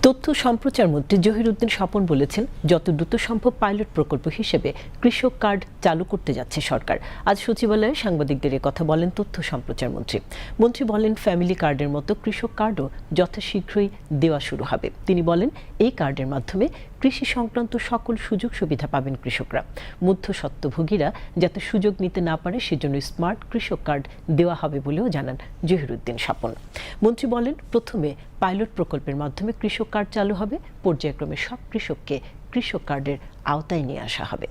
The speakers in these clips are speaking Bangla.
তথ্য সম্প্রচার মন্ত্রী জহিরুদ্দিন স্বপন বলেছেন, যত দ্রুত সম্ভব পাইলট প্রকল্প হিসেবে কৃষক কার্ড চালু করতে যাচ্ছে সরকার। আজ সচিবালয়ে সাংবাদিকদের কথা বলেন তথ্য সম্প্রচার মন্ত্রী বলেন, ফ্যামিলি কার্ডের মতো কৃষক কার্ডও যথাশীঘ্রই দেওয়া শুরু হবে। তিনি বলেন, এই কার্ডের মাধ্যমে কৃষি সংক্রান্ত সকল সুযোগ সুবিধা পাবেন কৃষকরা। মধ্যস্বত্বভোগীরা যাতে সুযোগ নিতে না পারে সেজন্য স্মার্ট কৃষক কার্ড দেওয়া হবে বলেও জানান জহিরুদ্দিন স্বপন। মন্ত্রী বলেন, প্রথমে পাইলট প্রকল্পের মাধ্যমে কৃষক কার্ড চালু হবে, পর্যায়ক্রমে সব কৃষককে কৃষক কার্ডের আওতায় নিয়ে আসা হবে।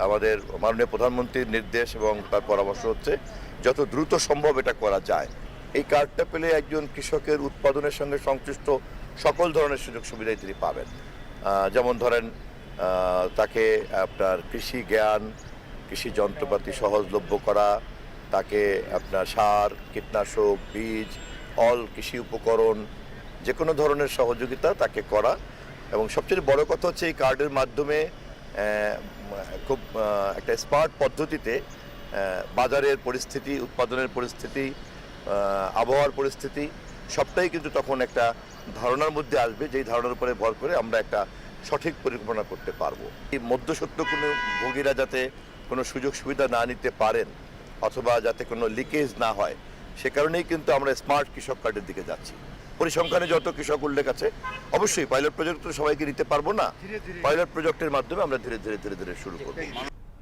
আমাদের মাননীয় প্রধানমন্ত্রীর নির্দেশ এবং তার পরামর্শ হচ্ছে যত দ্রুত সম্ভব এটা করা যায়। এই কার্ডটা পেলে একজন কৃষকের উৎপাদনের সঙ্গে সংশ্লিষ্ট সকল ধরনের সুযোগ সুবিধাই তিনি পাবেন। যেমন ধরেন, তাকে আপনার কৃষি জ্ঞান, কৃষি যন্ত্রপাতি সহজলভ্য করা, তাকে আপনার সার, কীটনাশক, বীজ, অল কৃষি উপকরণ, যে কোনো ধরনের সহযোগিতা তাকে করা। এবং সবচেয়ে বড় কথা হচ্ছে এই কার্ডের মাধ্যমে খুব একটা স্মার্ট পদ্ধতিতে বাজারের পরিস্থিতি, উৎপাদনের পরিস্থিতি, আবহাওয়ার পরিস্থিতি সবটাই কিন্তু তখন একটা ধারণার মধ্যে আসবে, যেই ধারণার উপরে ভর করে আমরা একটা সঠিক পরিকল্পনা করতে পারবো। এই মধ্যস্বত্ব কোনো ভোগীরা যাতে কোনো সুযোগ সুবিধা না নিতে পারেন অথবা যাতে কোনো লিকেজ না হয়, সে কারণেই কিন্তু আমরা স্মার্ট কৃষক কার্ডের দিকে যাচ্ছি। পরিসংখ্যানে যত কৃষক উল্লেখ আছে, অবশ্যই পাইলট প্রজেক্ট তো সবাইকে নিতে পারবো না। পাইলট প্রজেক্টের মাধ্যমে আমরা ধীরে ধীরে শুরু করব।